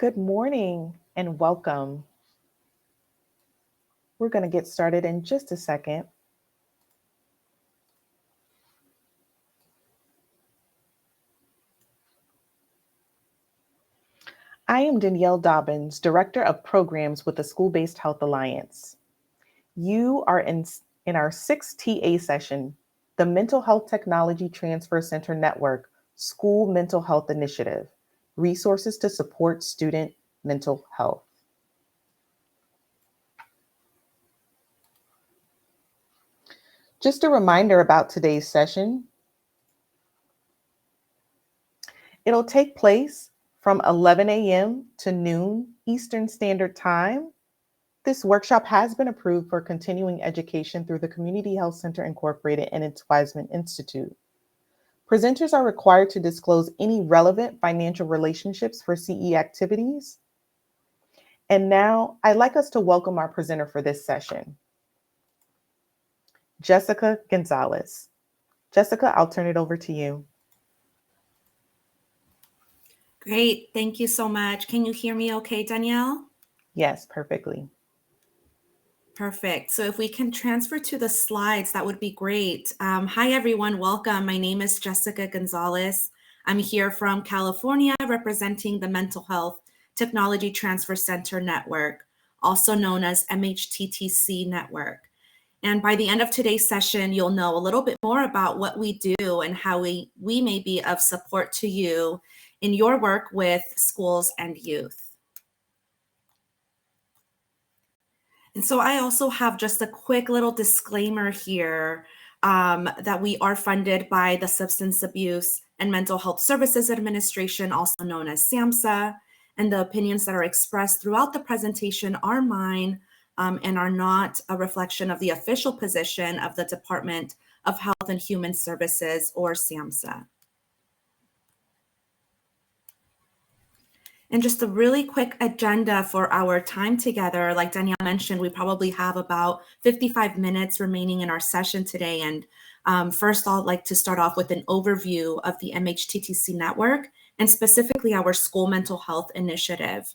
Good morning and welcome. We're going to get started in just a second. I am Danielle Dobbins, Director of Programs with the School-Based Health Alliance. You are in our 6th TA session, the Mental Health Technology Transfer Center Network School Mental Health Initiative, Resources to Support Student Mental Health. Just a reminder about today's session. It'll take place from 11 a.m. to noon Eastern Standard Time. This workshop has been approved for continuing education through the Community Health Center Incorporated and its Wiseman Institute. Presenters are required to disclose any relevant financial relationships for CE activities. And now I'd like us to welcome our presenter for this session, Jessica Gonzalez. Jessica, I'll turn it over to you. Great, thank you so much. Can you hear me okay, Danielle? Yes, perfectly. Perfect. So if we can transfer to the slides, that would be great. Hi, everyone. Welcome. My name is Jessica Gonzalez. I'm here from California representing the Mental Health Technology Transfer Center Network, also known as MHTTC Network. And by the end of today's session, you'll know a little bit more about what we do and how we may be of support to you in your work with schools and youth. And so I also have just a quick little disclaimer here that we are funded by the Substance Abuse and Mental Health Services Administration, also known as SAMHSA, and the opinions that are expressed throughout the presentation are mine and are not a reflection of the official position of the Department of Health and Human Services, or SAMHSA. And just a really quick agenda for our time together. Like Danielle mentioned, we probably have about 55 minutes remaining in our session today. And first, I'd like to start off with an overview of the MHTTC network and specifically our school mental health initiative.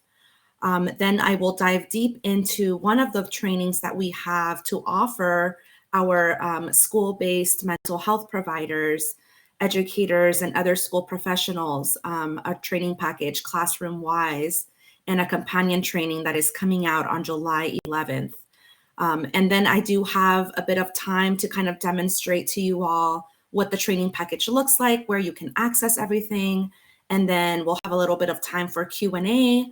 Then I will dive deep into one of the trainings that we have to offer our school-based mental health providers, educators, and other school professionals, a training package classroom-wise, and a companion training that is coming out on July 11th. And then I do have a bit of time to kind of demonstrate to you all what the training package looks like, where you can access everything. And then we'll have a little bit of time for Q&A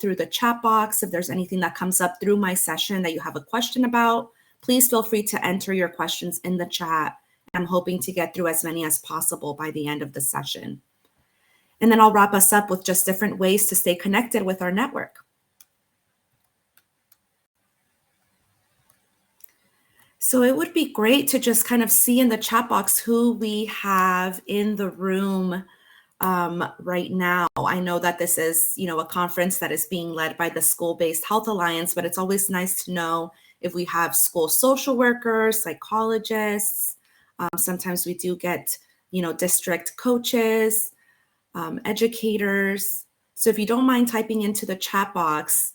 through the chat box. If there's anything that comes up through my session that you have a question about, please feel free to enter your questions in the chat. I'm hoping to get through as many as possible by the end of the session. And then I'll wrap us up with just different ways to stay connected with our network. So it would be great to just kind of see in the chat box who we have in the room right now. I know that this is, a conference that is being led by the School-Based Health Alliance, but it's always nice to know if we have school social workers, psychologists. Sometimes we do get, district coaches, educators. So if you don't mind typing into the chat box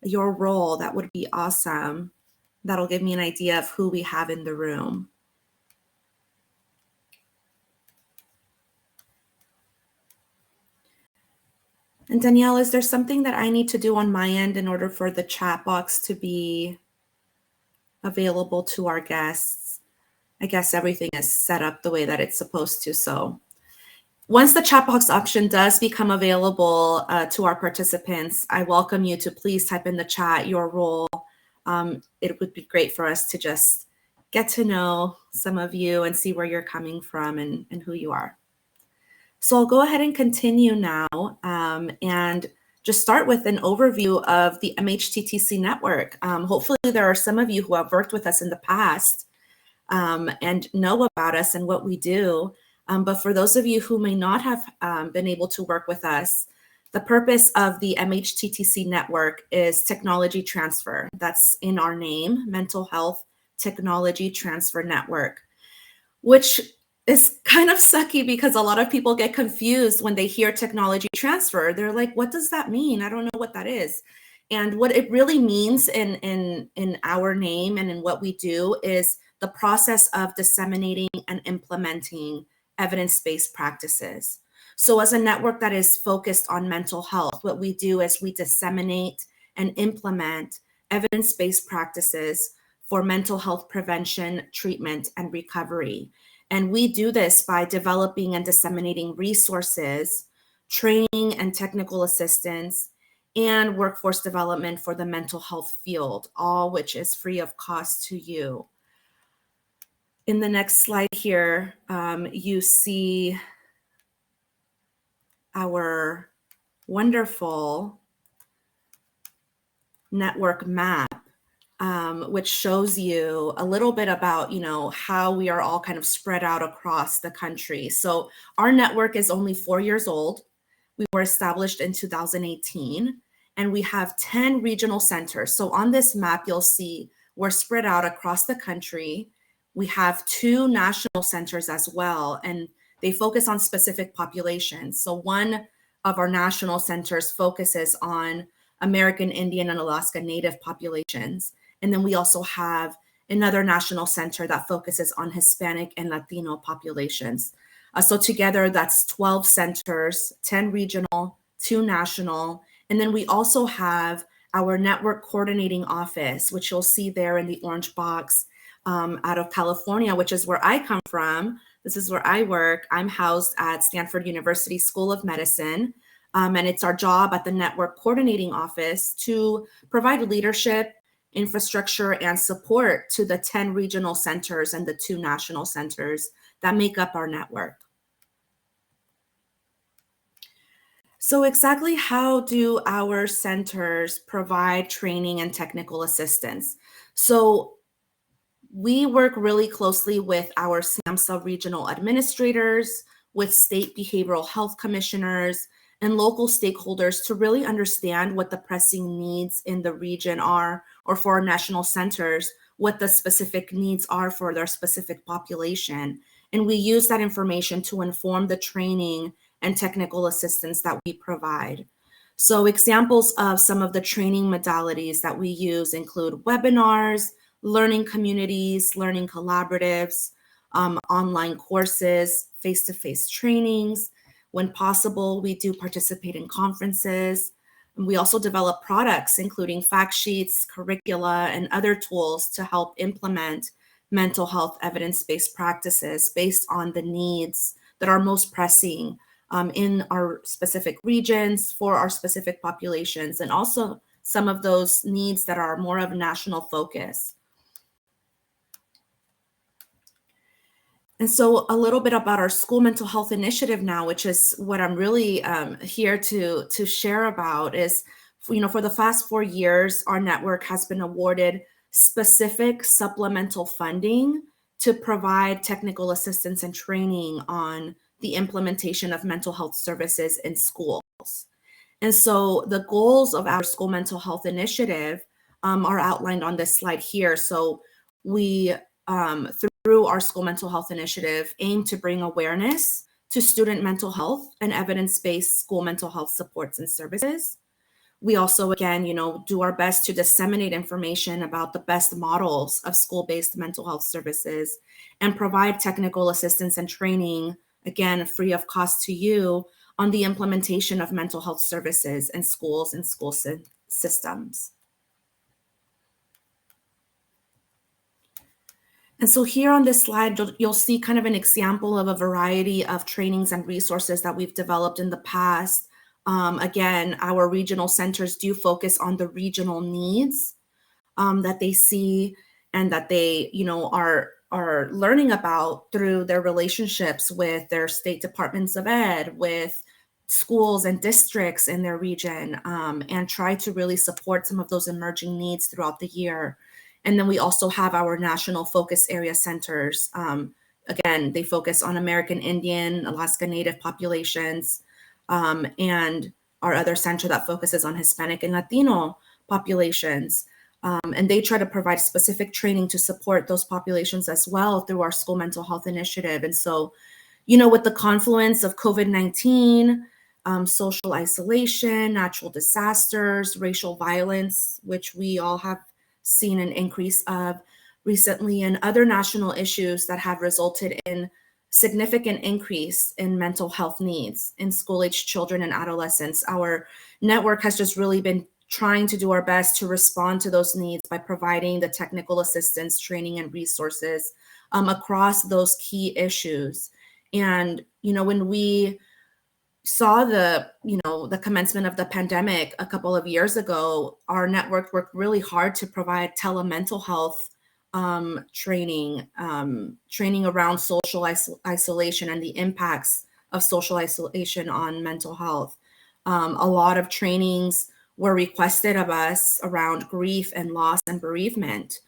your role, that would be awesome. That'll give me an idea of who we have in the room. And Danielle, is there something that I need to do on my end in order for the chat box to be available to our guests? I guess everything is set up the way that it's supposed to. So once the chat box option does become available to our participants, I welcome you to please type in the chat your role. It would be great for us to just get to know some of you and see where you're coming from and who you are. So I'll go ahead and continue now and just start with an overview of the MHTTC network. Hopefully there are some of you who have worked with us in the past and know about us and what we do. But for those of you who may not have been able to work with us, the purpose of the MHTTC network is technology transfer. That's in our name, Mental Health Technology Transfer Network, which it's kind of sucky because a lot of people get confused when they hear technology transfer. They're like, what does that mean? I don't know what that is. And what it really means in our name and in what we do is the process of disseminating and implementing evidence-based practices. So as a network that is focused on mental health, what we do is we disseminate and implement evidence-based practices for mental health prevention, treatment, and recovery. And we do this by developing and disseminating resources, training and technical assistance, and workforce development for the mental health field, all which is free of cost to you. In the next slide here, you see our wonderful network map, which shows you a little bit about, how we are all kind of spread out across the country. So our network is only 4 years old. We were established in 2018, and we have 10 regional centers. So on this map, you'll see we're spread out across the country. We have 2 national centers as well, and they focus on specific populations. So one of our national centers focuses on American Indian and Alaska Native populations. And then we also have another national center that focuses on Hispanic and Latino populations. So together, that's 12 centers, 10 regional, 2 national. And then we also have our network coordinating office, which you'll see there in the orange box, out of California, which is where I come from. This is where I work. I'm housed at Stanford University School of Medicine. And it's our job at the network coordinating office to provide leadership, infrastructure, and support to the 10 regional centers and the 2 national centers that make up our network. So exactly how do our centers provide training and technical assistance? So we work really closely with our SAMHSA regional administrators, with state behavioral health commissioners, and local stakeholders to really understand what the pressing needs in the region are, or for our national centers, what the specific needs are for their specific population. And we use that information to inform the training and technical assistance that we provide. So examples of some of the training modalities that we use include webinars, learning communities, learning collaboratives, online courses, face-to-face trainings. When possible, we do participate in conferences. And we also develop products, including fact sheets, curricula, and other tools to help implement mental health evidence-based practices based on the needs that are most pressing in our specific regions for our specific populations, and also some of those needs that are more of a national focus. And so a little bit about our school mental health initiative now, which is what I'm really here to share about, is, for the past 4 years, our network has been awarded specific supplemental funding to provide technical assistance and training on the implementation of mental health services in schools. And so the goals of our school mental health initiative are outlined on this slide here. So we, through our school mental health initiative, aim to bring awareness to student mental health and evidence-based school mental health supports and services. We also, again, do our best to disseminate information about the best models of school-based mental health services and provide technical assistance and training, again, free of cost to you, on the implementation of mental health services in schools and school systems. And so here on this slide, you'll see kind of an example of a variety of trainings and resources that we've developed in the past. Again, our regional centers do focus on the regional needs that they see and that they, are learning about through their relationships with their state departments of ed, with schools and districts in their region, and try to really support some of those emerging needs throughout the year. And then we also have our national focus area centers. Again, they focus on American Indian, Alaska Native populations, and our other center that focuses on Hispanic and Latino populations. And they try to provide specific training to support those populations as well through our school mental health initiative. And so, with the confluence of COVID-19, social isolation, natural disasters, racial violence, which we all have seen an increase of recently, and other national issues that have resulted in significant increase in mental health needs in school-aged children and adolescents. Our network has just really been trying to do our best to respond to those needs by providing the technical assistance, training, and resources across those key issues. And, when we saw the commencement of the pandemic a couple of years ago, our network worked really hard to provide telemental health training around social isolation and the impacts of social isolation on mental health. A lot of trainings were requested of us around grief and loss and bereavement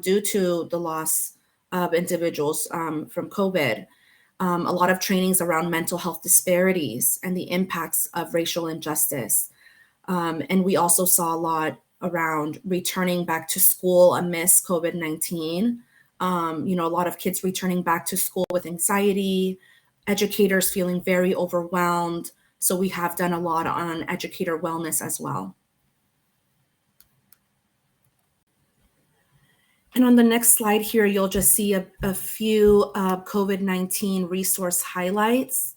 due to the loss of individuals from COVID. A lot of trainings around mental health disparities and the impacts of racial injustice. And we also saw a lot around returning back to school amidst COVID-19. A lot of kids returning back to school with anxiety, educators feeling very overwhelmed. So we have done a lot on educator wellness as well. And on the next slide here, you'll just see a few COVID-19 resource highlights.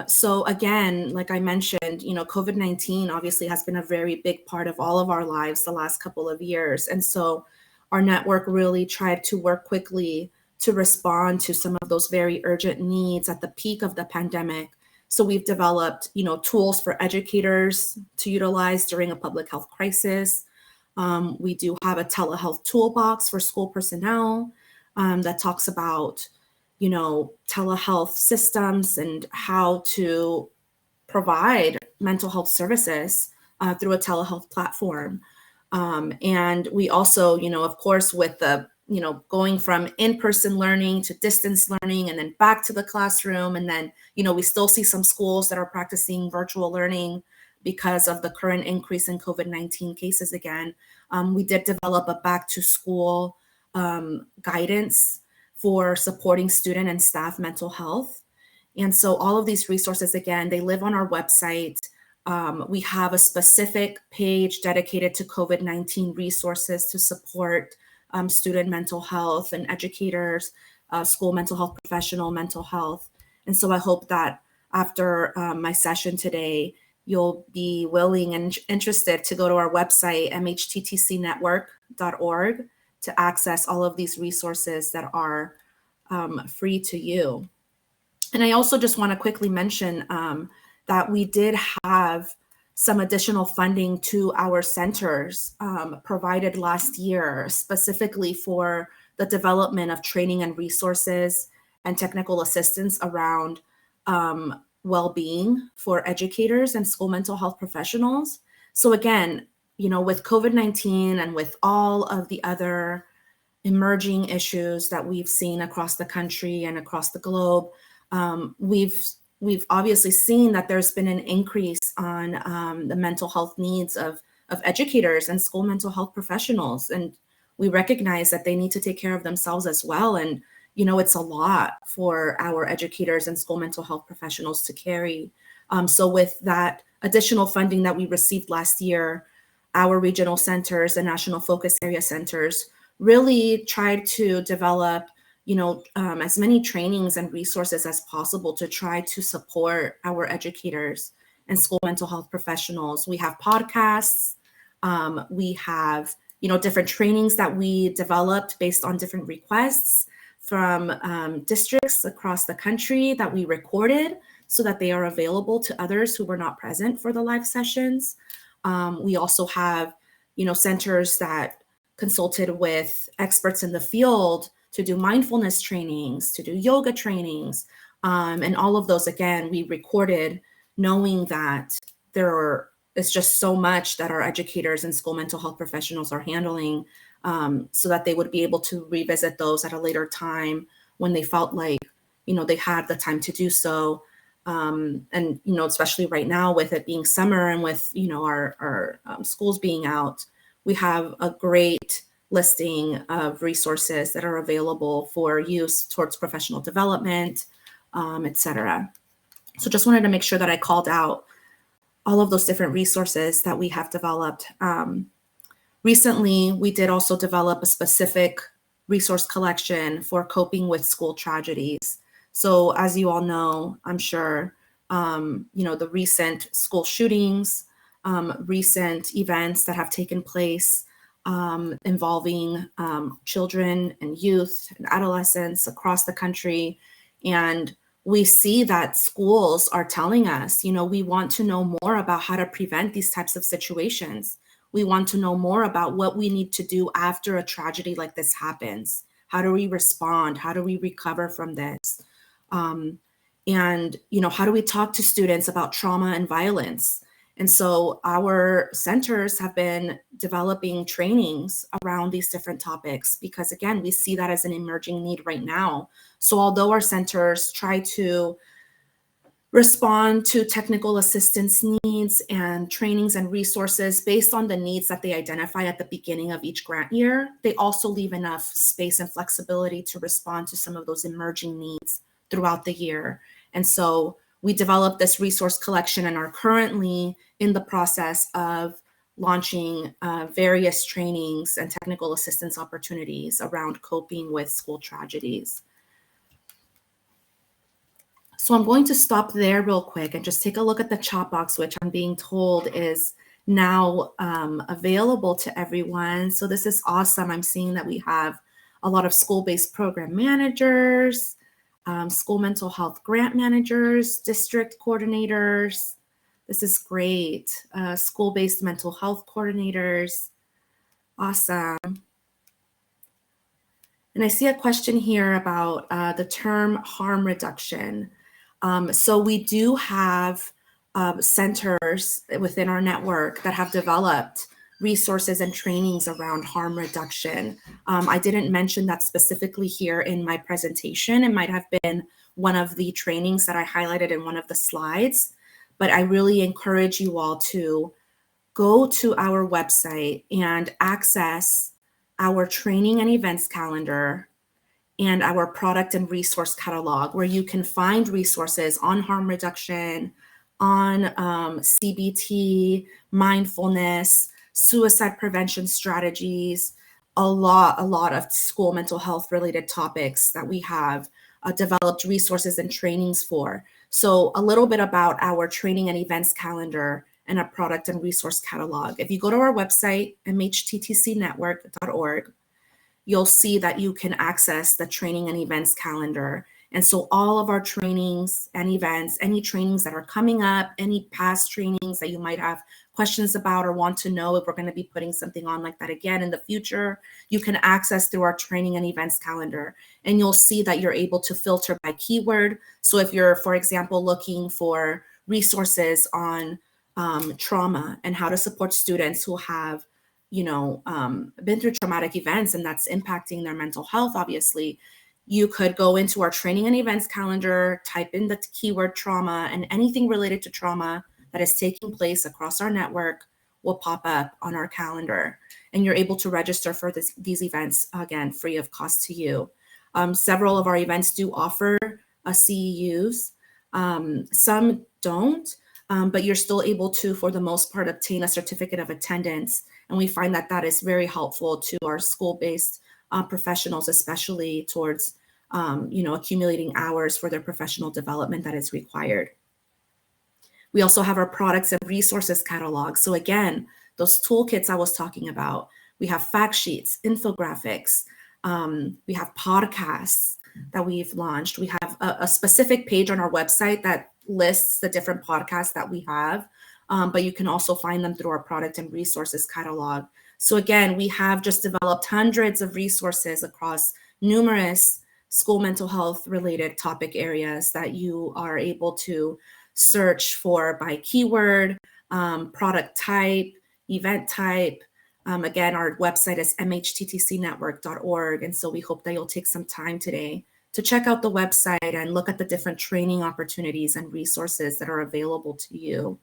So again, like I mentioned, COVID-19 obviously has been a very big part of all of our lives the last couple of years. And so our network really tried to work quickly to respond to some of those very urgent needs at the peak of the pandemic. So we've developed, tools for educators to utilize during a public health crisis. We do have a telehealth toolbox for school personnel that talks about, telehealth systems and how to provide mental health services through a telehealth platform. And we also, of course, with the, going from in-person learning to distance learning and then back to the classroom. And then, we still see some schools that are practicing virtual learning because of the current increase in COVID-19 cases again. We did develop a back to school guidance for supporting student and staff mental health. And so all of these resources, again, they live on our website. We have a specific page dedicated to COVID-19 resources to support student mental health and educators, school mental health professional mental health. And so I hope that after my session today, you'll be willing and interested to go to our website, mhttcnetwork.org, to access all of these resources that are free to you. And I also just want to quickly mention that we did have some additional funding to our centers provided last year, specifically for the development of training and resources and technical assistance around well-being for educators and school mental health professionals. So again, with COVID-19 and with all of the other emerging issues that we've seen across the country and across the globe, we've obviously seen that there's been an increase on the mental health needs of educators and school mental health professionals. And we recognize that they need to take care of themselves as well. And it's a lot for our educators and school mental health professionals to carry. So with that additional funding that we received last year, our regional centers and national focus area centers really tried to develop, as many trainings and resources as possible to try to support our educators and school mental health professionals. We have podcasts, we have, different trainings that we developed based on different requests from districts across the country that we recorded so that they are available to others who were not present for the live sessions. We also have, centers that consulted with experts in the field to do mindfulness trainings, to do yoga trainings. And all of those, again, we recorded knowing that there is just so much that our educators and school mental health professionals are handling, so that they would be able to revisit those at a later time when they felt like, they had the time to do so. And, especially right now with it being summer and with, our schools being out, we have a great listing of resources that are available for use towards professional development, etc. So just wanted to make sure that I called out all of those different resources that we have developed. Recently, we did also develop a specific resource collection for coping with school tragedies. So as you all know, I'm sure, the recent school shootings, recent events that have taken place involving children and youth and adolescents across the country. And we see that schools are telling us, we want to know more about how to prevent these types of situations. We want to know more about what we need to do after a tragedy like this happens. How do we respond? How do we recover from this? And how do we talk to students about trauma and violence? And so our centers have been developing trainings around these different topics because, again, we see that as an emerging need right now. So although our centers try to respond to technical assistance needs and trainings and resources based on the needs that they identify at the beginning of each grant year, they also leave enough space and flexibility to respond to some of those emerging needs throughout the year. And so we developed this resource collection and are currently in the process of launching various trainings and technical assistance opportunities around coping with school tragedies. So I'm going to stop there real quick and just take a look at the chat box, which I'm being told is now available to everyone. So this is awesome. I'm seeing that we have a lot of school-based program managers, school mental health grant managers, district coordinators. This is great. School-based mental health coordinators. Awesome. And I see a question here about the term harm reduction. So we do have centers within our network that have developed resources and trainings around harm reduction. I didn't mention that specifically here in my presentation. It might have been one of the trainings that I highlighted in one of the slides, but I really encourage you all to go to our website and access our training and events calendar and our product and resource catalog, where you can find resources on harm reduction, on CBT, mindfulness, suicide prevention strategies, a lot of school mental health related topics that we have developed resources and trainings for. So a little bit about our training and events calendar and a product and resource catalog. If you go to our website, MHTTCnetwork.org, you'll see that you can access the training and events calendar. And so all of our trainings and events, any trainings that are coming up, any past trainings that you might have questions about or want to know if we're going to be putting something on like that again in the future, you can access through our training and events calendar. And you'll see that you're able to filter by keyword. So if you're, for example, looking for resources on trauma and how to support students who have been through traumatic events and that's impacting their mental health, obviously, you could go into our training and events calendar, type in the keyword trauma, and anything related to trauma that is taking place across our network will pop up on our calendar. And you're able to register for these events, again, free of cost to you. Several of our events do offer CEUs. Some don't, but you're still able to, for the most part, obtain a certificate of attendance. And we find that that is very helpful to our school-based professionals, especially towards, accumulating hours for their professional development that is required. We also have our products and resources catalog. So again, those toolkits I was talking about, we have fact sheets, infographics, we have podcasts that we've launched. We have a specific page on our website that lists the different podcasts that we have. But you can also find them through our product and resources catalog. So again, we have just developed hundreds of resources across numerous school mental health related topic areas that you are able to search for by keyword, product type, event type. Again, our website is mhttcnetwork.org. And so we hope that you'll take some time today to check out the website and look at the different training opportunities and resources that are available to you.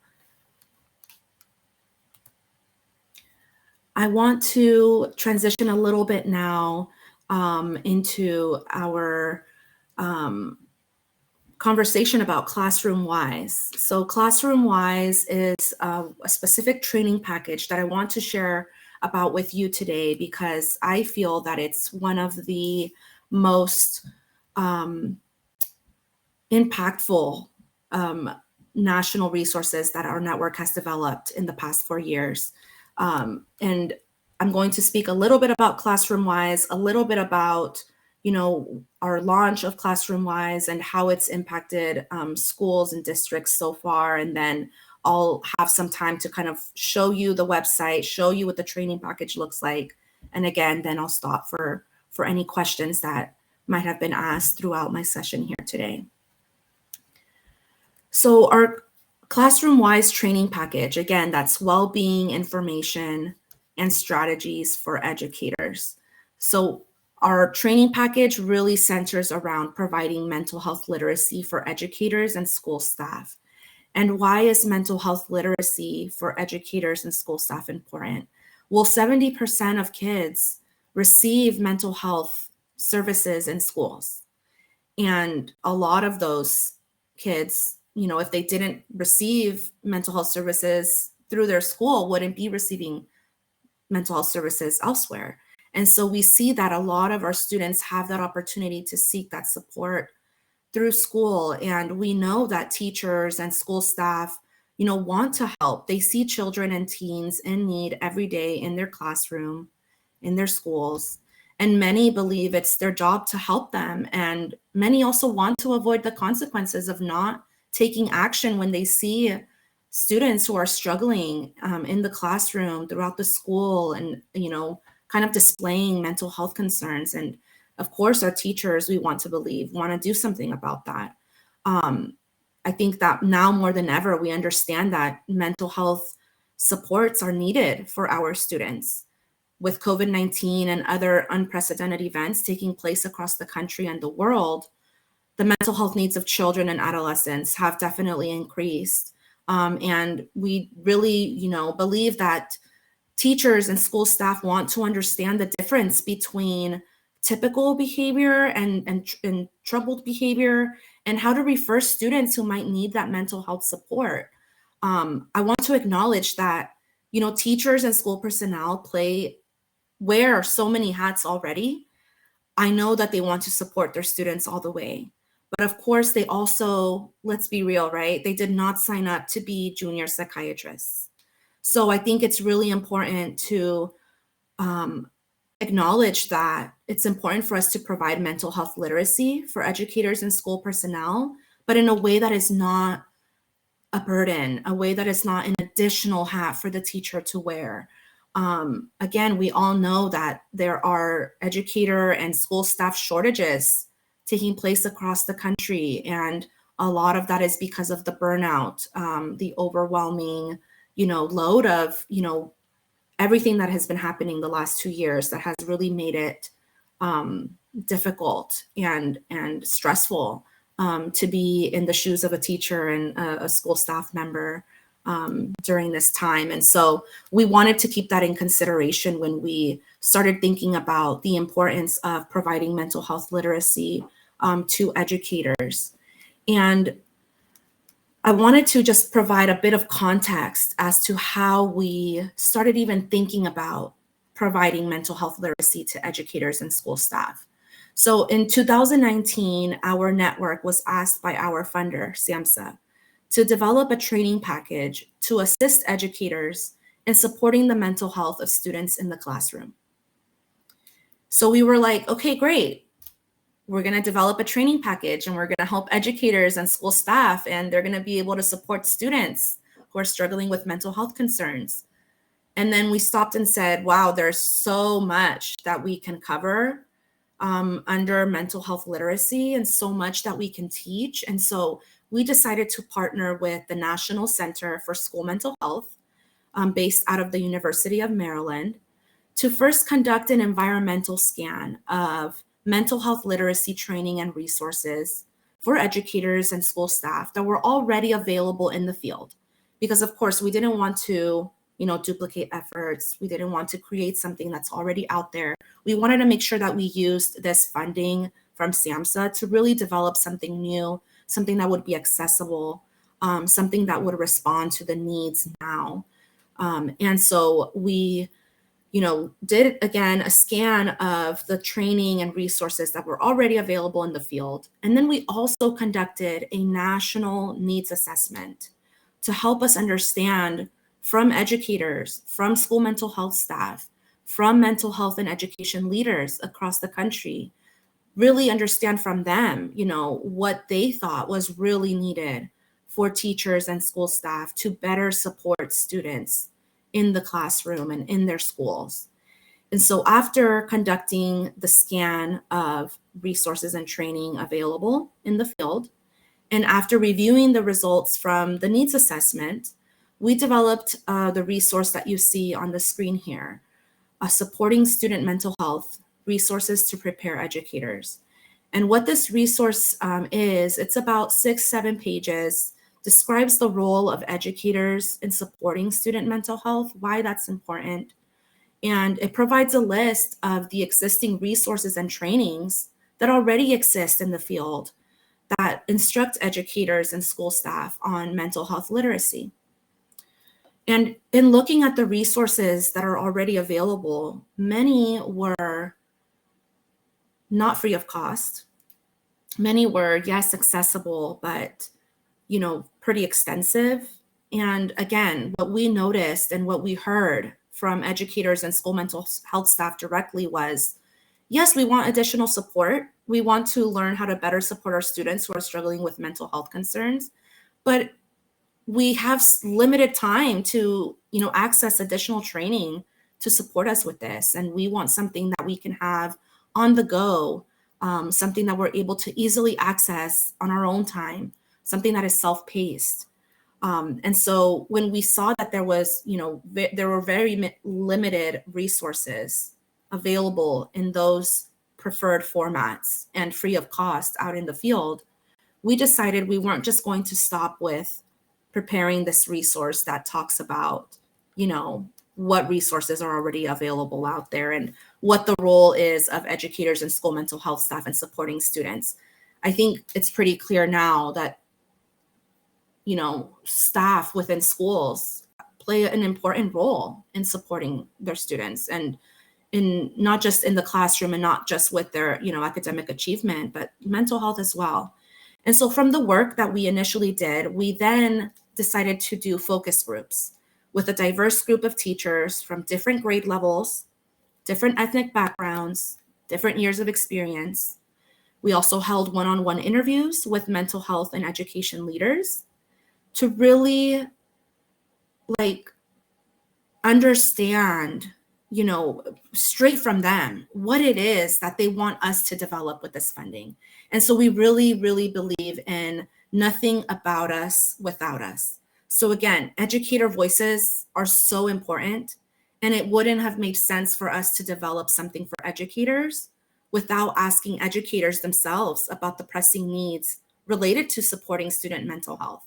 I want to transition a little bit now into our conversation about Classroom Wise. So Classroom Wise is a specific training package that I want to share about with you today because I feel that it's one of the most impactful national resources that our network has developed in the past 4 years. And I'm going to speak a little bit about Classroom Wise, a little bit about our launch of Classroom Wise and how it's impacted schools and districts so far. And then I'll have some time to kind of show you the website, show you what the training package looks like. And again, then I'll stop for any questions that might have been asked throughout my session here today. So our Classroom Wise training package, again, that's well-being information and strategies for educators. So our training package really centers around providing mental health literacy for educators and school staff. And why is mental health literacy for educators and school staff important? Well, 70% of kids receive mental health services in schools. And a lot of those kids, if they didn't receive mental health services through their school, wouldn't be receiving mental health services elsewhere. And so we see that a lot of our students have that opportunity to seek that support through school. And we know that teachers and school staff, want to help. They see children and teens in need every day in their classroom, in their schools. And many believe it's their job to help them. And many also want to avoid the consequences of not taking action when they see students who are struggling in the classroom throughout the school and, kind of displaying mental health concerns. And of course, our teachers, we want to believe, want to do something about that. I think that now more than ever, we understand that mental health supports are needed for our students. With COVID-19 and other unprecedented events taking place across the country and the world, the mental health needs of children and adolescents have definitely increased. And we really, believe that teachers and school staff want to understand the difference between typical behavior and troubled behavior and how to refer students who might need that mental health support. I want to acknowledge that, teachers and school personnel wear so many hats already. I know that they want to support their students all the way. But of course, they also, let's be real, right? They did not sign up to be junior psychiatrists. So I think it's really important to acknowledge that it's important for us to provide mental health literacy for educators and school personnel, but in a way that is not a burden, a way that is not an additional hat for the teacher to wear. Again, we all know that there are educator and school staff shortages taking place across the country. And a lot of that is because of the burnout, the overwhelming, load of, everything that has been happening the last 2 years that has really made it difficult and stressful to be in the shoes of a teacher and a school staff member during this time. And so we wanted to keep that in consideration when we started thinking about the importance of providing mental health literacy to educators. And I wanted to just provide a bit of context as to how we started even thinking about providing mental health literacy to educators and school staff. So in 2019, our network was asked by our funder, SAMHSA, to develop a training package to assist educators in supporting the mental health of students in the classroom. So we were like, okay, great. We're going to develop a training package and we're going to help educators and school staff, and they're going to be able to support students who are struggling with mental health concerns. And then we stopped and said, wow, there's so much that we can cover under mental health literacy and so much that we can teach. And so we decided to partner with the National Center for School Mental Health, based out of the University of Maryland, to first conduct an environmental scan of mental health literacy training and resources for educators and school staff that were already available in the field. Because of course, we didn't want to duplicate efforts. We didn't want to create something that's already out there. We wanted to make sure that we used this funding from SAMHSA to really develop something new, something that would be accessible, something that would respond to the needs now. And so we did again a scan of the training and resources that were already available in the field. And then we also conducted a national needs assessment to help us understand from educators, from school mental health staff, from mental health and education leaders across the country, really understand from them, what they thought was really needed for teachers and school staff to better support students in the classroom and in their schools. And so after conducting the scan of resources and training available in the field, and after reviewing the results from the needs assessment, we developed the resource that you see on the screen here, Supporting Student Mental Health, Resources to Prepare Educators. And what this resource is, it's about 6-7 pages, describes the role of educators in supporting student mental health, why that's important. And it provides a list of the existing resources and trainings that already exist in the field that instruct educators and school staff on mental health literacy. And in looking at the resources that are already available, many were not free of cost. Many were, yes, accessible, but pretty extensive. And again, what we noticed and what we heard from educators and school mental health staff directly was, yes, we want additional support. We want to learn how to better support our students who are struggling with mental health concerns, but we have limited time to, access additional training to support us with this. And we want something that we can have on the go, something that we're able to easily access on our own time, something that is self-paced. And so when we saw that there was, there were very limited resources available in those preferred formats and free of cost out in the field, we decided we weren't just going to stop with preparing this resource that talks about, what resources are already available out there and what the role is of educators and school mental health staff in supporting students. I think it's pretty clear now that, staff within schools play an important role in supporting their students, and in not just in the classroom and not just with their, academic achievement, but mental health as well. And so from the work that we initially did, we then decided to do focus groups with a diverse group of teachers from different grade levels, different ethnic backgrounds, different years of experience. We also held one-on-one interviews with mental health and education leaders to really understand, straight from them what it is that they want us to develop with this funding. And so we really, really believe in nothing about us without us. So again, educator voices are so important, and it wouldn't have made sense for us to develop something for educators without asking educators themselves about the pressing needs related to supporting student mental health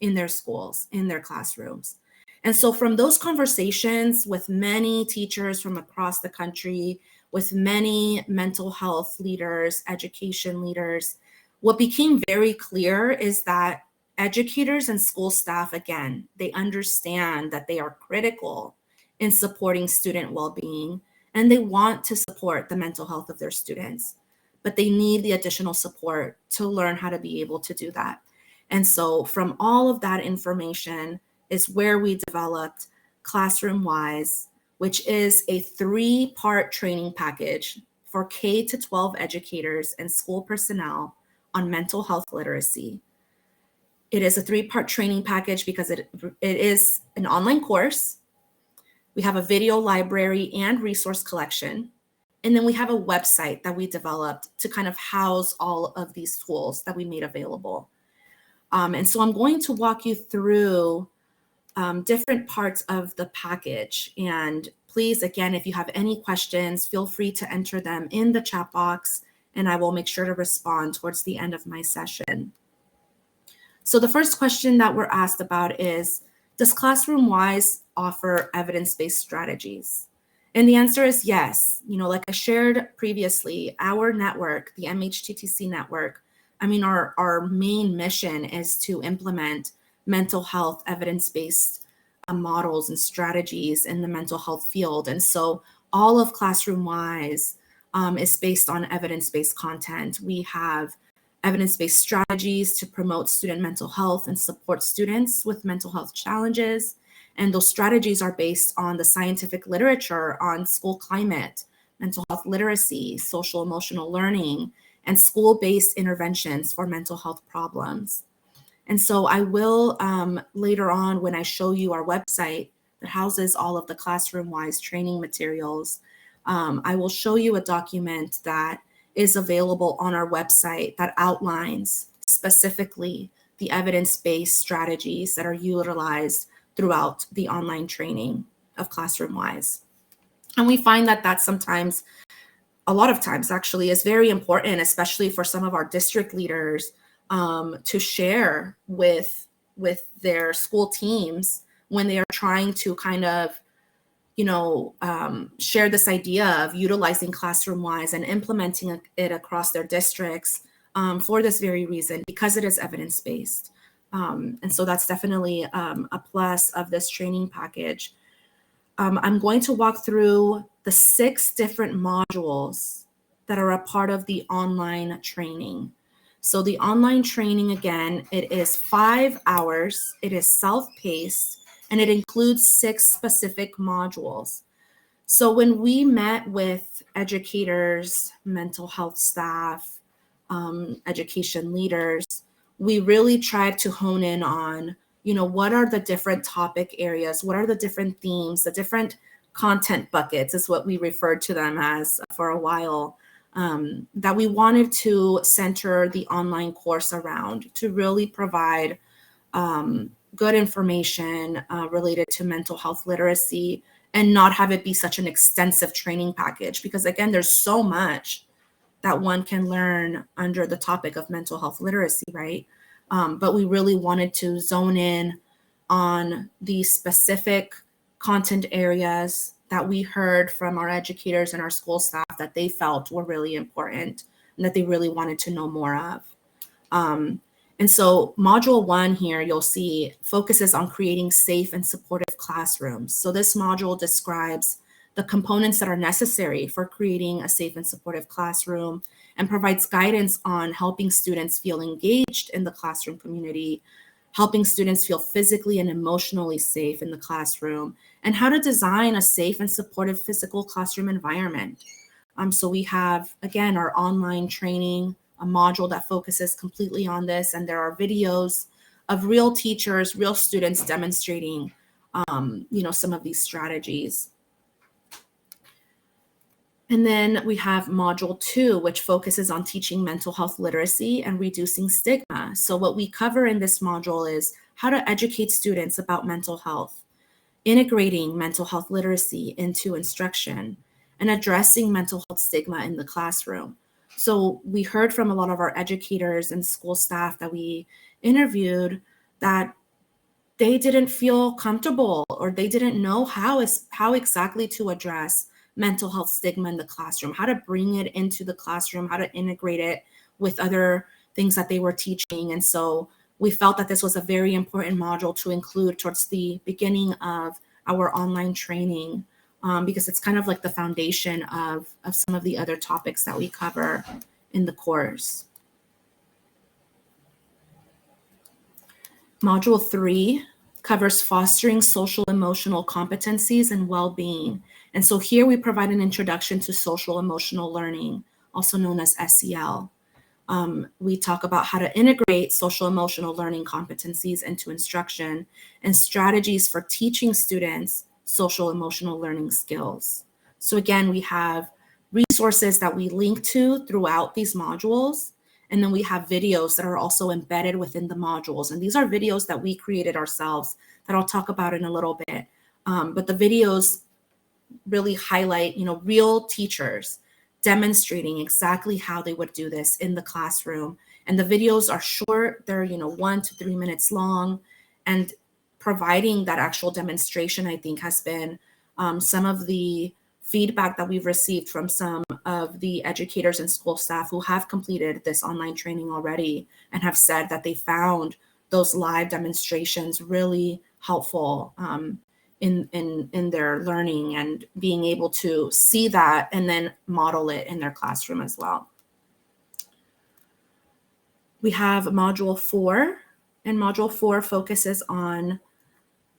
in their schools, in their classrooms. And so from those conversations with many teachers from across the country, with many mental health leaders, education leaders, what became very clear is that educators and school staff, again, they understand that they are critical in supporting student well-being, and they want to support the mental health of their students, but they need the additional support to learn how to be able to do that. And so from all of that information is where we developed Classroom-Wise, which is a 3-part training package for K-12 educators and school personnel on mental health literacy. It is a 3-part training package because it is an online course. We have a video library and resource collection. And then we have a website that we developed to kind of house all of these tools that we made available. And so I'm going to walk you through different parts of the package. And please, again, if you have any questions, feel free to enter them in the chat box, and I will make sure to respond towards the end of my session. So the first question that we're asked about is, Does Classroom-Wise offer evidence-based strategies? And the answer is yes. Like I shared previously, our network, the MHTTC network, our main mission is to implement mental health evidence-based models and strategies in the mental health field. And so all of Classroom-Wise is based on evidence-based content. We have evidence-based strategies to promote student mental health and support students with mental health challenges. And those strategies are based on the scientific literature on school climate, mental health literacy, social emotional learning, and school-based interventions for mental health problems. And so I will later on, when I show you our website that houses all of the Classroom-Wise training materials, I will show you a document that is available on our website that outlines specifically the evidence-based strategies that are utilized throughout the online training of Classroom-Wise. And we find that that sometimes, a lot of times actually, is very important, especially for some of our district leaders to share with their school teams when they are trying to kind of share this idea of utilizing Classroom-Wise and implementing it across their districts for this very reason, because it is evidence-based. And so that's definitely a plus of this training package. I'm going to walk through the 6 different modules that are a part of the online training. So the online training, again, it is 5 hours, it is self-paced, and it includes 6 specific modules. So when we met with educators, mental health staff, education leaders, we really tried to hone in on, what are the different topic areas? What are the different themes? The different content buckets is what we referred to them as for a while, that we wanted to center the online course around to really provide good information related to mental health literacy and not have it be such an extensive training package. Because again, there's so much that one can learn under the topic of mental health literacy, right? But we really wanted to zone in on the specific content areas that we heard from our educators and our school staff that they felt were really important and that they really wanted to know more of. And so module 1 here, you'll see, focuses on creating safe and supportive classrooms. So this module describes the components that are necessary for creating a safe and supportive classroom and provides guidance on helping students feel engaged in the classroom community, helping students feel physically and emotionally safe in the classroom, and how to design a safe and supportive physical classroom environment. So we have, again, our online training, a module that focuses completely on this, and there are videos of real teachers, real students demonstrating, some of these strategies. And then we have module 2, which focuses on teaching mental health literacy and reducing stigma. So what we cover in this module is how to educate students about mental health, integrating mental health literacy into instruction, and addressing mental health stigma in the classroom. So we heard from a lot of our educators and school staff that we interviewed that they didn't feel comfortable or they didn't know how exactly to address mental health stigma in the classroom, how to bring it into the classroom, how to integrate it with other things that they were teaching. And so we felt that this was a very important module to include towards the beginning of our online training, because it's kind of like the foundation of some of the other topics that we cover in the course. Module 3 covers fostering social emotional competencies and well-being. And so here we provide an introduction to social emotional learning, also known as SEL. We talk about how to integrate social emotional learning competencies into instruction and strategies for teaching students social emotional learning skills. So again, we have resources that we link to throughout these modules. And then we have videos that are also embedded within the modules. And these are videos that we created ourselves that I'll talk about in a little bit. But the videos really highlight, real teachers demonstrating exactly how they would do this in the classroom. And the videos are short, they're, 1 to 3 minutes long, and providing that actual demonstration, I think, has been some of the feedback that we've received from some of the educators and school staff who have completed this online training already and have said that they found those live demonstrations really helpful in their learning and being able to see that and then model it in their classroom as well. We have Module 4, and Module 4 focuses on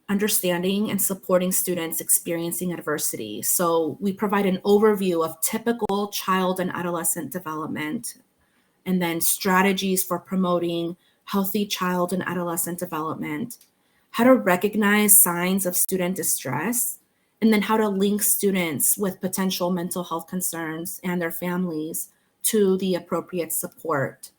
understanding and supporting students experiencing adversity. So we provide an overview of typical child and adolescent development, and then strategies for promoting healthy child and adolescent development, how to recognize signs of student distress, and then how to link students with potential mental health concerns and their families to the appropriate support.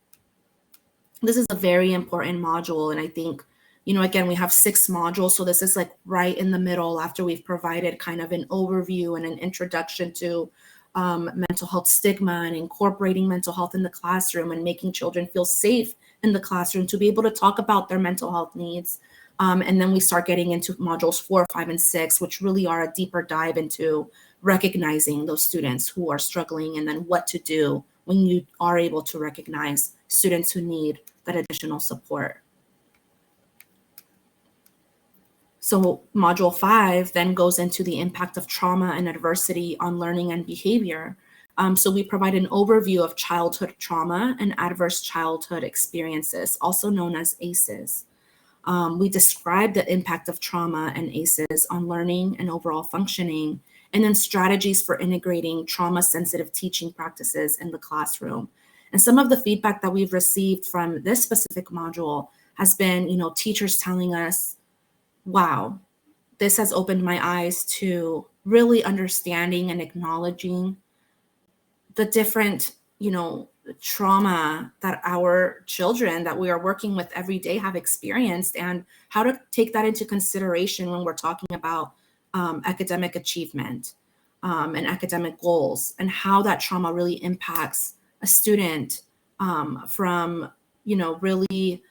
This is a very important module, and I think, again, we have 6 modules, so this is like right in the middle after we've provided kind of an overview and an introduction to mental health stigma and incorporating mental health in the classroom and making children feel safe in the classroom to be able to talk about their mental health needs. And then we start getting into modules 4, 5, and 6, which really are a deeper dive into recognizing those students who are struggling and then what to do when you are able to recognize students who need that additional support. So Module 5 then goes into the impact of trauma and adversity on learning and behavior. So we provide an overview of childhood trauma and adverse childhood experiences, also known as ACEs. We describe the impact of trauma and ACEs on learning and overall functioning, and then strategies for integrating trauma-sensitive teaching practices in the classroom. And some of the feedback that we've received from this specific module has been, teachers telling us, wow, this has opened my eyes to really understanding and acknowledging the different, trauma that our children that we are working with every day have experienced, and how to take that into consideration when we're talking about academic achievement and academic goals, and how that trauma really impacts a student from, really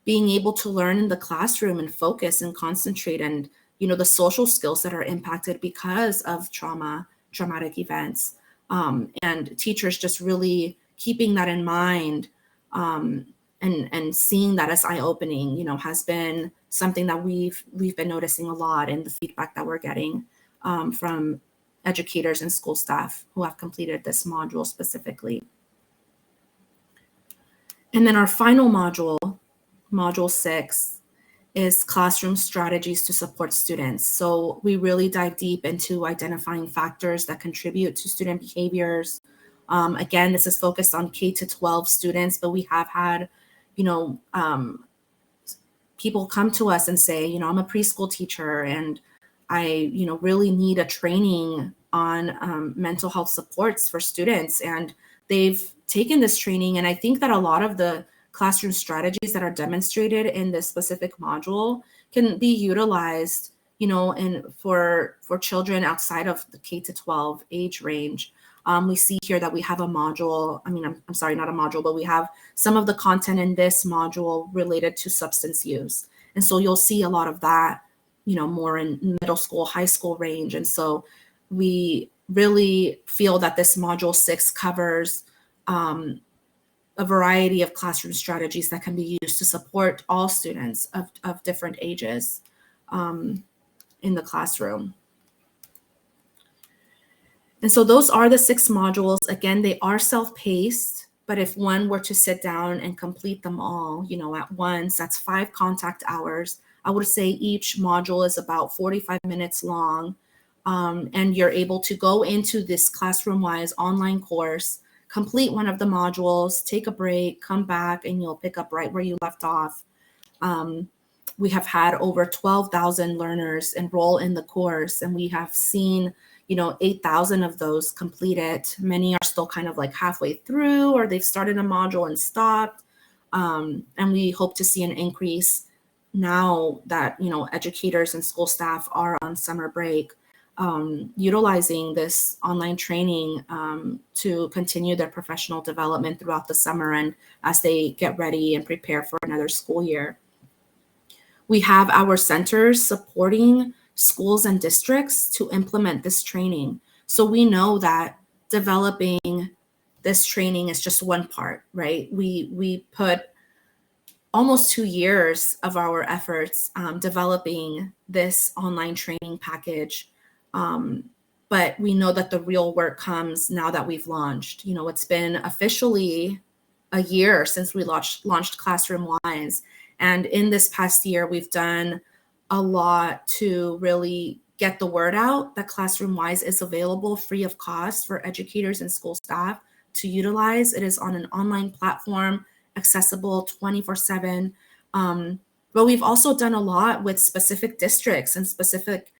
being able to learn in the classroom and focus and concentrate, and, the social skills that are impacted because of traumatic events. And teachers just really keeping that in mind and seeing that as eye-opening, has been something that we've been noticing a lot in the feedback that we're getting from educators and school staff who have completed this module specifically. And then our final module, Module 6, is classroom strategies to support students. So we really dive deep into identifying factors that contribute to student behaviors. Again, this is focused on K-12 students, but we have had, people come to us and say, I'm a preschool teacher and I, really need a training on mental health supports for students. And they've taken this training. And I think that a lot of the classroom strategies that are demonstrated in this specific module can be utilized, and for children outside of the K-12 age range. We see here that we have a module, I'm sorry, not a module, but we have some of the content in this module related to substance use. And so you'll see a lot of that, more in middle school, high school range. And so we really feel that this module 6 covers a variety of classroom strategies that can be used to support all students of different ages in the classroom. And so those are the 6 modules. Again, they are self-paced, but if one were to sit down and complete them all, at once, that's 5 contact hours. I would say each module is about 45 minutes long. And you're able to go into this classroom-wise online course, complete one of the modules, take a break, come back, and you'll pick up right where you left off. We have had over 12,000 learners enroll in the course, and we have seen 8,000 of those complete it. Many are still kind of like halfway through, or they've started a module and stopped. And we hope to see an increase now that, educators and school staff are on summer break, utilizing this online training to continue their professional development throughout the summer and as they get ready and prepare for another school year. We have our centers supporting schools and districts to implement this training. So we know that developing this training is just one part, right? We put almost 2 years of our efforts developing this online training package. But we know that the real work comes now that we've launched. You know, it's been officially a year since we launched Classroom Wise. And in this past year, we've done a lot to really get the word out that Classroom Wise is available free of cost for educators and school staff to utilize. It is on an online platform, accessible 24/7. But we've also done a lot with specific districts and specific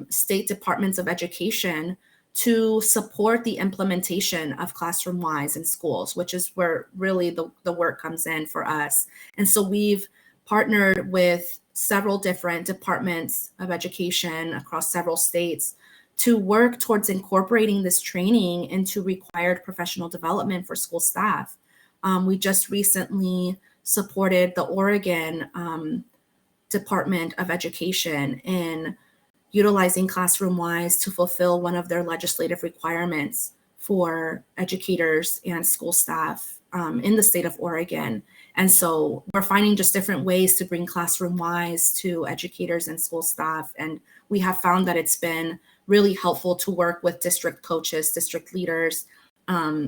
state departments of education to support the implementation of Classroom Wise in schools, which is where really the work comes in for us. And so we've partnered with several different departments of education across several states to work towards incorporating this training into required professional development for school staff. We just recently supported the Oregon Department of Education in utilizing Classroom Wise to fulfill one of their legislative requirements for educators and school staff in the state of Oregon. And so we're finding just different ways to bring Classroom Wise to educators and school staff. And we have found that it's been really helpful to work with district coaches, district leaders,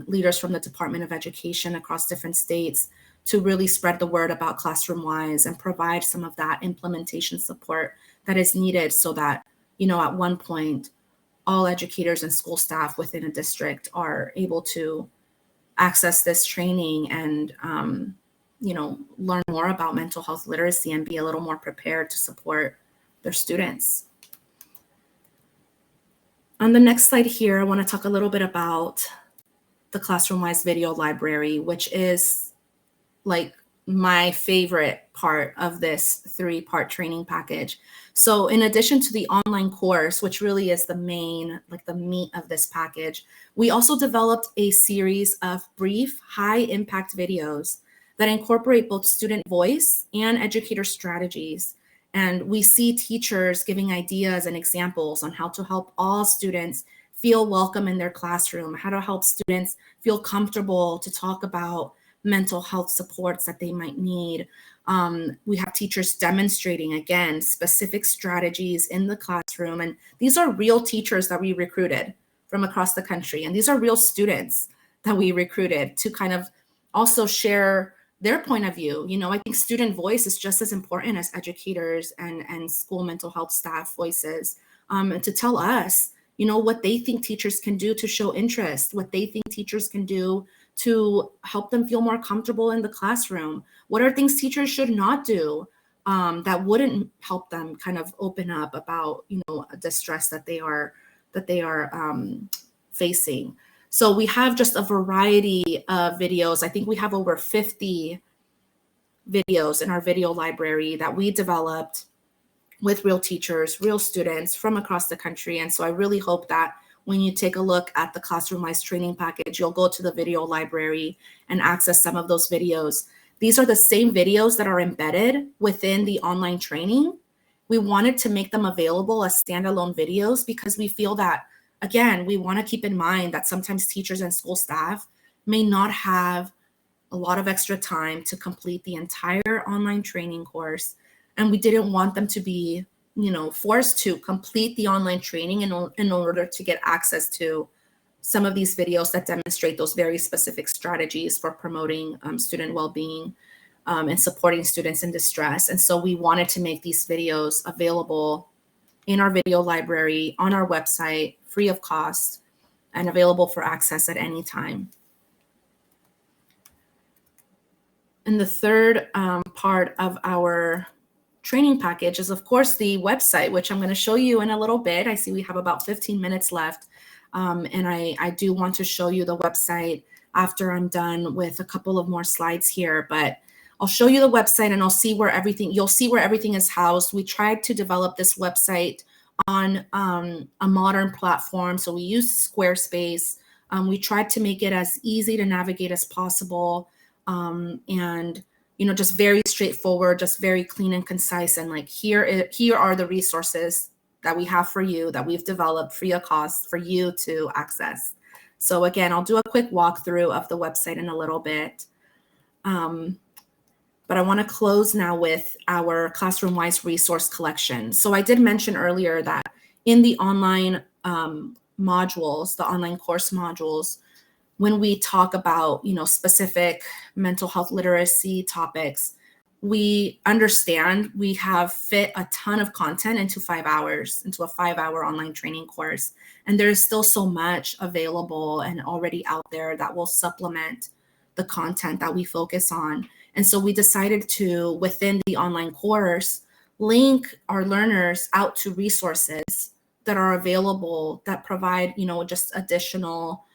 leaders from the Department of Education across different states to really spread the word about Classroom Wise and provide some of that implementation support that is needed so that, you know, at one point, all educators and school staff within a district are able to access this training and, you know, learn more about mental health literacy and be a little more prepared to support their students. On the next slide here, I want to talk a little bit about the Classroom Wise video library, which is like my favorite part of this 3-part training package. So in addition to the online course, which really is the main, like the meat of this package, we also developed a series of brief, high impact videos that incorporate both student voice and educator strategies. And we see teachers giving ideas and examples on how to help all students feel welcome in their classroom, how to help students feel comfortable to talk about mental health supports that they might need. We have teachers demonstrating, again, specific strategies in the classroom. And these are real teachers that we recruited from across the country. And these are real students that we recruited to kind of also share their point of view. You know, I think student voice is just as important as educators and school mental health staff voices, and to tell us, you know, what they think teachers can do to show interest, what they think teachers can do to help them feel more comfortable in the classroom. What are things teachers should not do that wouldn't help them kind of open up about, you know, the stress that they are facing. So we have just a variety of videos. I think we have over 50 videos in our video library that we developed with real teachers, real students from across the country. And so I really hope that when you take a look at the Classroom Wise training package, you'll go to the video library and access some of those videos. These are the same videos that are embedded within the online training. We wanted to make them available as standalone videos because we feel that, again, we want to keep in mind that sometimes teachers and school staff may not have a lot of extra time to complete the entire online training course. And we didn't want them to be, you know, forced to complete the online training in order to get access to some of these videos that demonstrate those very specific strategies for promoting student well-being and supporting students in distress. And so we wanted to make these videos available in our video library on our website, free of cost, and available for access at any time. And the third part of our training package is, of course, the website, which I'm going to show you in a little bit. I see we have about 15 minutes left. And I do want to show you the website after I'm done with a couple of more slides here, but I'll show you the website and you'll see where everything is housed. We tried to develop this website on a modern platform. So we used Squarespace. We tried to make it as easy to navigate as possible. And just very straightforward, just very clean and concise, and like here are the resources that we have for you that we've developed free of cost for you to access. So again, I'll do a quick walkthrough of the website in a little bit. But I want to close now with our classroom-wise resource collection. So I did mention earlier that in the online modules, the online course modules, when we talk about, specific mental health literacy topics, we understand we have fit a ton of content into 5 hours, into a 5-hour online training course. And there's still so much available and already out there that will supplement the content that we focus on. And so we decided to, within the online course, link our learners out to resources that are available that provide, just additional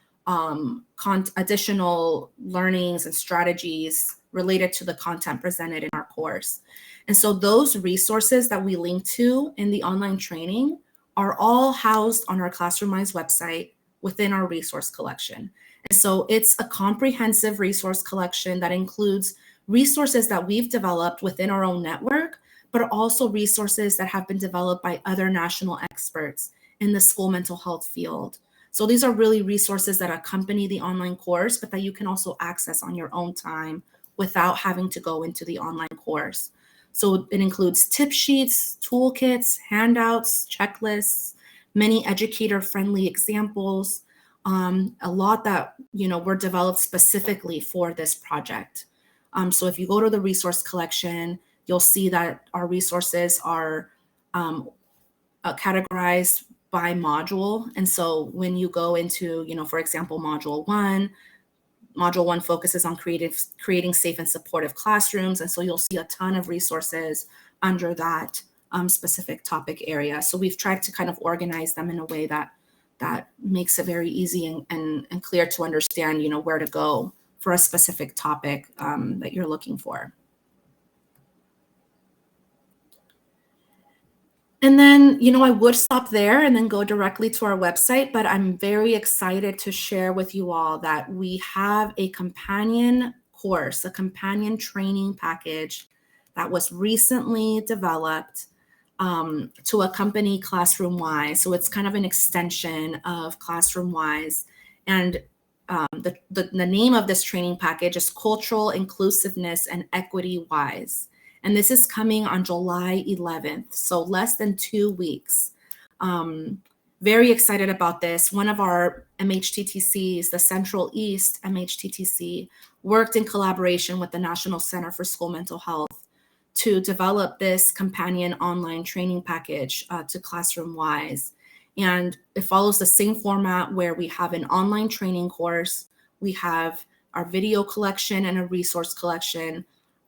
additional learnings and strategies related to the content presented in our course. And so those resources that we link to in the online training are all housed on our Classroomized website within our resource collection. And so it's a comprehensive resource collection that includes resources that we've developed within our own network, but also resources that have been developed by other national experts in the school mental health field. So these are really resources that accompany the online course, but that you can also access on your own time without having to go into the online course. So it includes tip sheets, toolkits, handouts, checklists, many educator-friendly examples, a lot that were developed specifically for this project. So if you go to the resource collection, you'll see that our resources are categorized by module. And so when you go into, for example, module one focuses on creating safe and supportive classrooms. And so you'll see a ton of resources under that specific topic area. So we've tried to kind of organize them in a way that makes it very easy and clear to understand, where to go for a specific topic that you're looking for. And then, I would stop there and then go directly to our website, but I'm very excited to share with you all that we have a companion course, a companion training package that was recently developed to accompany Classroom-wise. So it's kind of an extension of Classroom-wise. And the name of this training package is Cultural Inclusiveness and Equity-wise. And this is coming on July 11th, so less than 2 weeks. Very excited about this. One of our MHTTCs, the Central East MHTTC, worked in collaboration with the National Center for School Mental Health to develop this companion online training package to Classroom-wise. And it follows the same format where we have an online training course, we have our video collection and a resource collection.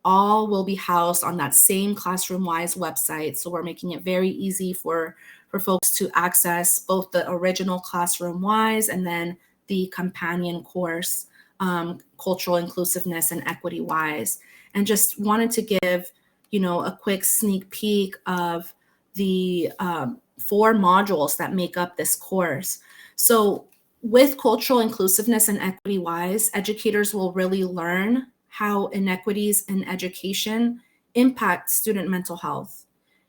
All will be housed on that same Classroom-wise website. So we're making it very easy for folks to access both the original Classroom-wise and then the companion course, Cultural Inclusiveness and Equity-wise. And just wanted to give, a quick sneak peek of the 4 modules that make up this course. So with Cultural Inclusiveness and Equity-wise, educators will really learn how inequities in education impact student mental health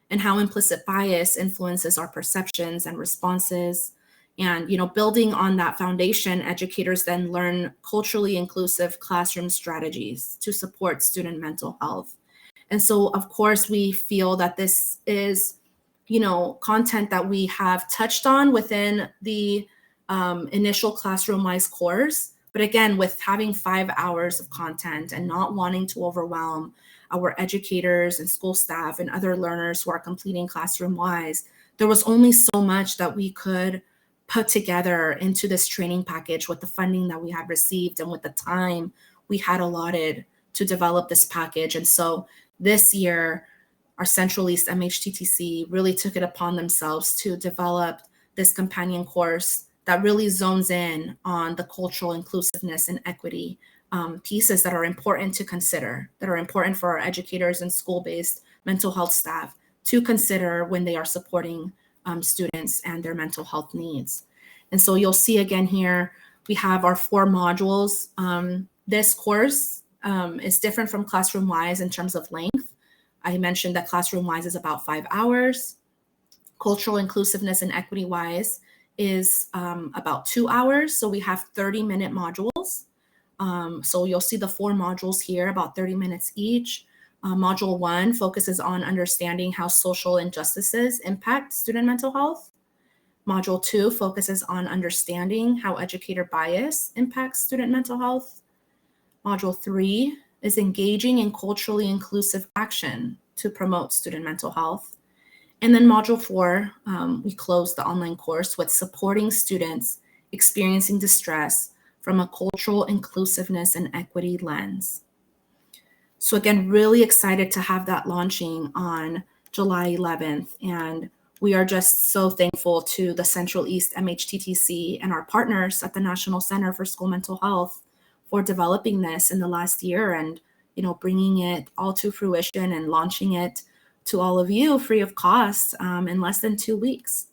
and how implicit bias influences our perceptions and responses. And, building on that foundation, educators then learn culturally inclusive classroom strategies to support student mental health. And so, of course, we feel that this is, content that we have touched on within the initial Classroom-wise course. But again, with having 5 hours of content and not wanting to overwhelm our educators and school staff and other learners who are completing Classroom-wise, there was only so much that we could put together into this training package with the funding that we had received and with the time we had allotted to develop this package. And so this year, our Central East MHTTC really took it upon themselves to develop this companion course that really zones in on the cultural inclusiveness and equity pieces that are important to consider, that are important for our educators and school-based mental health staff to consider when they are supporting students and their mental health needs. And so you'll see again here, we have our 4 modules. This course is different from Classroom-Wise in terms of length. I mentioned that Classroom-Wise is about 5 hours. Cultural Inclusiveness and Equity-Wise is about 2 hours. So we have 30-minute modules. So you'll see the 4 modules here, about 30 minutes each. Module 1 focuses on understanding how social injustices impact student mental health. Module 2 focuses on understanding how educator bias impacts student mental health. Module 3 is engaging in culturally inclusive action to promote student mental health. And then Module 4, we close the online course with supporting students experiencing distress from a cultural inclusiveness and equity lens. So again, really excited to have that launching on July 11th. And we are just so thankful to the Central East MHTTC and our partners at the National Center for School Mental Health for developing this in the last year and, bringing it all to fruition and launching it to all of you free of cost in less than 2 weeks.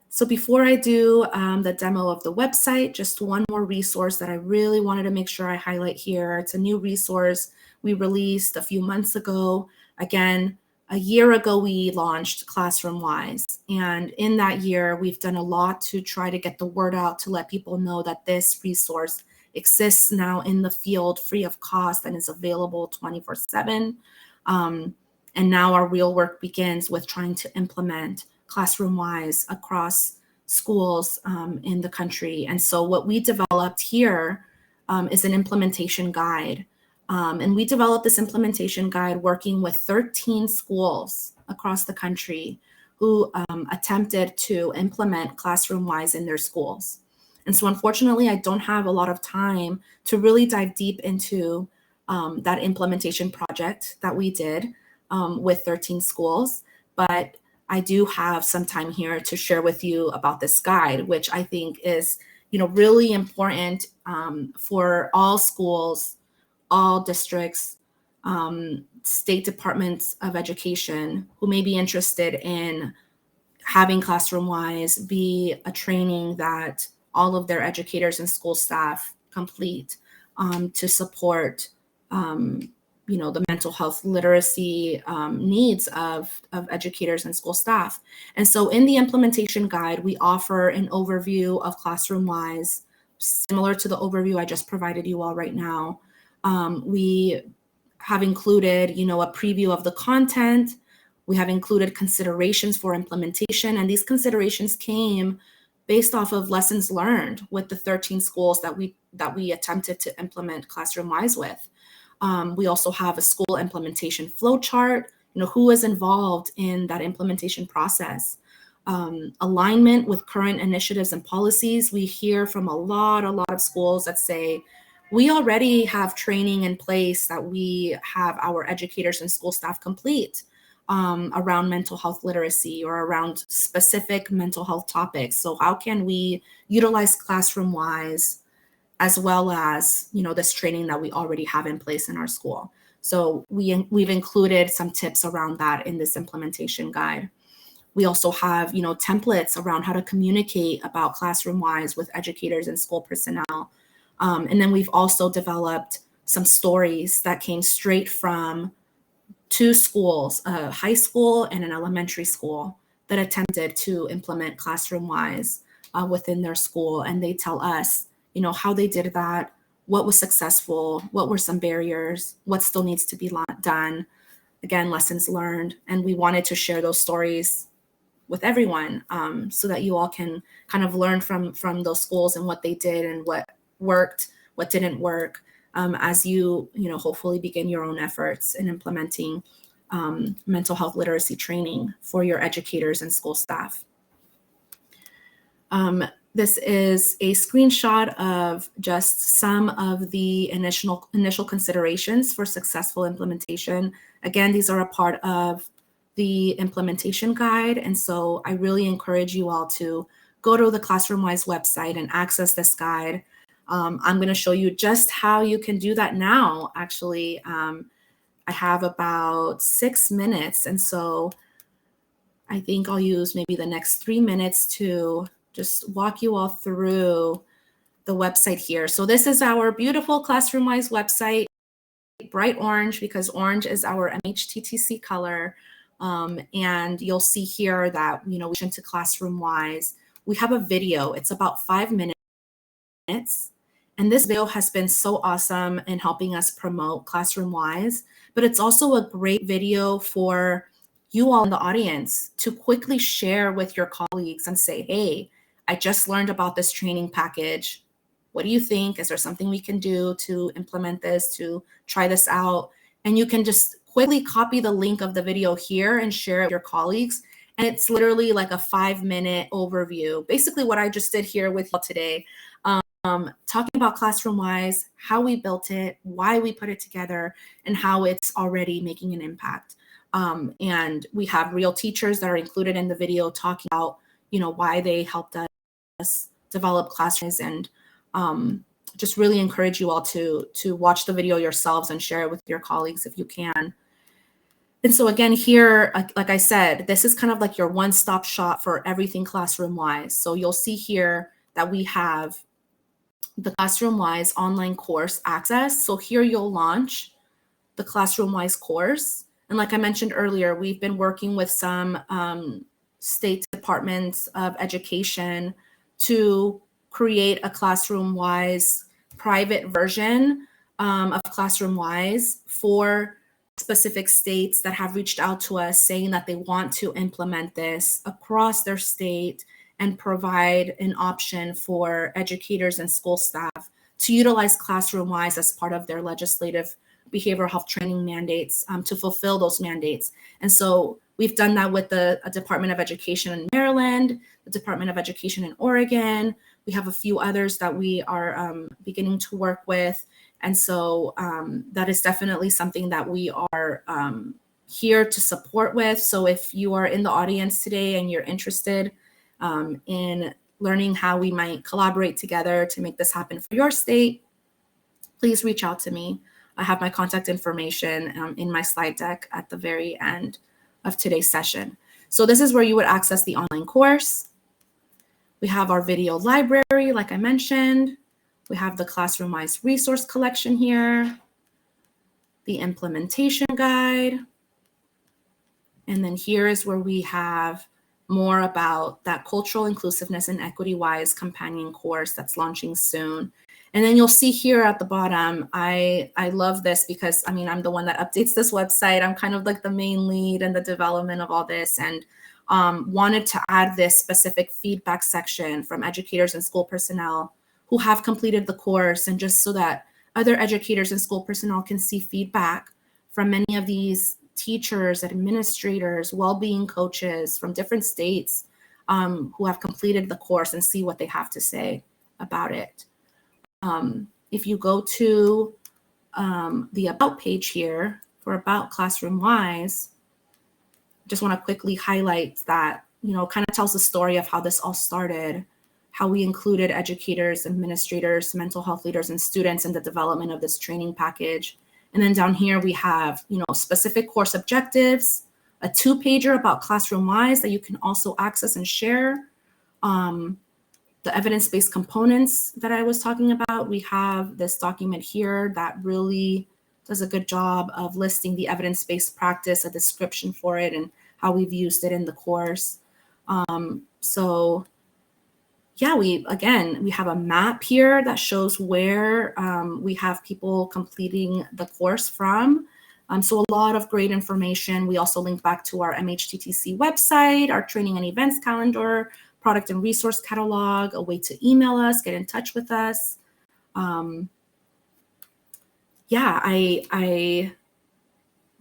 So before I do the demo of the website, just one more resource that I really wanted to make sure I highlight here. It's a new resource we released a few months ago. Again, a year ago, we launched Classroom-Wise. And in that year, we've done a lot to try to get the word out to let people know that this resource exists now in the field free of cost and is available 24/7. And now our real work begins with trying to implement Classroom-Wise across schools in the country. And so what we developed here is an implementation guide. And we developed this implementation guide working with 13 schools across the country who attempted to implement Classroom-Wise in their schools. And so unfortunately, I don't have a lot of time to really dive deep into that implementation project that we did with 13 schools, but I do have some time here to share with you about this guide, which I think is, really important for all schools, all districts, state departments of education who may be interested in having Classroom-Wise be a training that all of their educators and school staff complete to support the mental health literacy needs of educators and school staff. And so in the implementation guide, we offer an overview of Classroom-Wise, similar to the overview I just provided you all right now. We have included, a preview of the content. We have included considerations for implementation, and these considerations came based off of lessons learned with the 13 schools that we attempted to implement Classroom-Wise with. We also have a school implementation flowchart, who is involved in that implementation process. Alignment with current initiatives and policies. We hear from a lot of schools that say, we already have training in place that we have our educators and school staff complete around mental health literacy or around specific mental health topics. So how can we utilize Classroom-Wise as well as, this training that we already have in place in our school? So we've included some tips around that in this implementation guide. We also have, templates around how to communicate about Classroom-Wise with educators and school personnel. And then we've also developed some stories that came straight from 2 schools, a high school and an elementary school, that attempted to implement Classroom-Wise within their school. And they tell us, how they did that, what was successful, what were some barriers, what still needs to be done. Again, lessons learned. And we wanted to share those stories with everyone so that you all can kind of learn from those schools and what they did and what worked, what didn't work, as you hopefully begin your own efforts in implementing mental health literacy training for your educators and school staff. This is a screenshot of just some of the initial considerations for successful implementation. Again, these are a part of the implementation guide. And so I really encourage you all to go to the Classroom-Wise website and access this guide. I'm going to show you just how you can do that now. Actually, I have about 6 minutes. And so I think I'll use maybe the next 3 minutes to just walk you all through the website here. So this is our beautiful ClassroomWise website, bright orange, because orange is our MHTTC color. And you'll see here that, we into ClassroomWise. We have a video. It's about 5 minutes. And this video has been so awesome in helping us promote ClassroomWise, but it's also a great video for you all in the audience to quickly share with your colleagues and say, hey, I just learned about this training package. What do you think? Is there something we can do to implement this, to try this out? And you can just quickly copy the link of the video here and share it with your colleagues. And it's literally like a 5-minute overview, basically what I just did here with you today. Talking about ClassroomWise, how we built it, why we put it together, and how it's already making an impact. And we have real teachers that are included in the video talking about, why they helped us develop ClassroomWise, and just really encourage you all to watch the video yourselves and share it with your colleagues if you can. And so again, here, like I said, this is kind of like your one-stop shop for everything ClassroomWise. So you'll see here that we have the ClassroomWise online course access. So here you'll launch the ClassroomWise course. And like I mentioned earlier, we've been working with some state departments of education to create a ClassroomWise private version of ClassroomWise for specific states that have reached out to us saying that they want to implement this across their state and provide an option for educators and school staff to utilize ClassroomWise as part of their legislative behavioral health training mandates to fulfill those mandates. And so we've done that with the Department of Education in Maryland, the Department of Education in Oregon. We have a few others that we are beginning to work with. And so that is definitely something that we are here to support with. So if you are in the audience today and you're interested in learning how we might collaborate together to make this happen for your state, please reach out to me. I have my contact information in my slide deck at the very end of today's session. So this is where you would access the online course. We have our video library, like I mentioned. We have the ClassroomWise resource collection here, the implementation guide. And then here is where we have more about that cultural inclusiveness and equity-wise companion course that's launching soon. And then you'll see here at the bottom, I love this because, I'm the one that updates this website. I'm kind of like the main lead in the development of all this, and wanted to add this specific feedback section from educators and school personnel who have completed the course, and just so that other educators and school personnel can see feedback from many of these teachers, administrators, well-being coaches from different states who have completed the course and see what they have to say about it. If you go to the About page here for About ClassroomWise, just want to quickly highlight that, kind of tells the story of how this all started, how we included educators, administrators, mental health leaders, and students in the development of this training package. And then down here we have, specific course objectives, a 2-pager about ClassroomWise that you can also access and share. The evidence-based components that I was talking about, we have this document here that really does a good job of listing the evidence-based practice, a description for it, and how we've used it in the course. So yeah, we have a map here that shows where we have people completing the course from. So a lot of great information. We also link back to our MHTTC website, our training and events calendar, product and resource catalog, a way to email us, get in touch with us. Yeah, I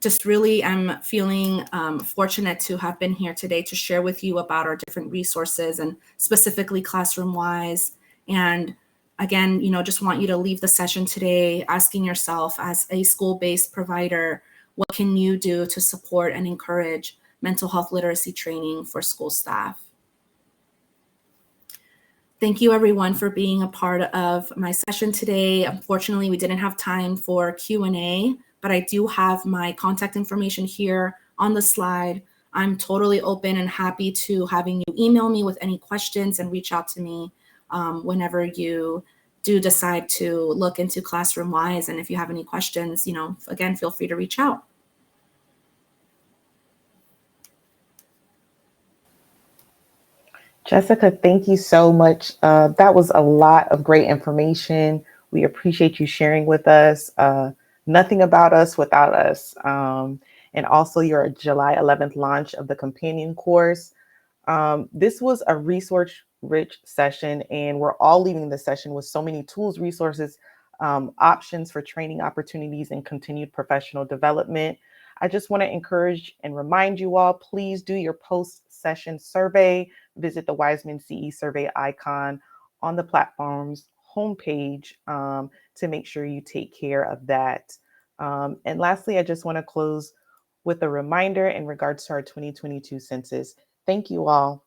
just really am feeling fortunate to have been here today to share with you about our different resources, and specifically ClassroomWise. And again, just want you to leave the session today asking yourself, as a school-based provider, what can you do to support and encourage mental health literacy training for school staff? Thank you everyone for being a part of my session today. Unfortunately, we didn't have time for Q&A, but I do have my contact information here on the slide. I'm totally open and happy to having you email me with any questions and reach out to me whenever you do decide to look into Classroom Wise. And if you have any questions, again, feel free to reach out. Jessica, thank you so much. That was a lot of great information. We appreciate you sharing with us. Nothing about us without us. And also your July 11th launch of the companion course. This was a resource-rich session, and we're all leaving the session with so many tools, resources, options for training opportunities and continued professional development. I just want to encourage and remind you all, please do your post-session survey. Visit the Wiseman CE survey icon on the platform's homepage to make sure you take care of that. And lastly, I just want to close with a reminder in regards to our 2022 census. Thank you all.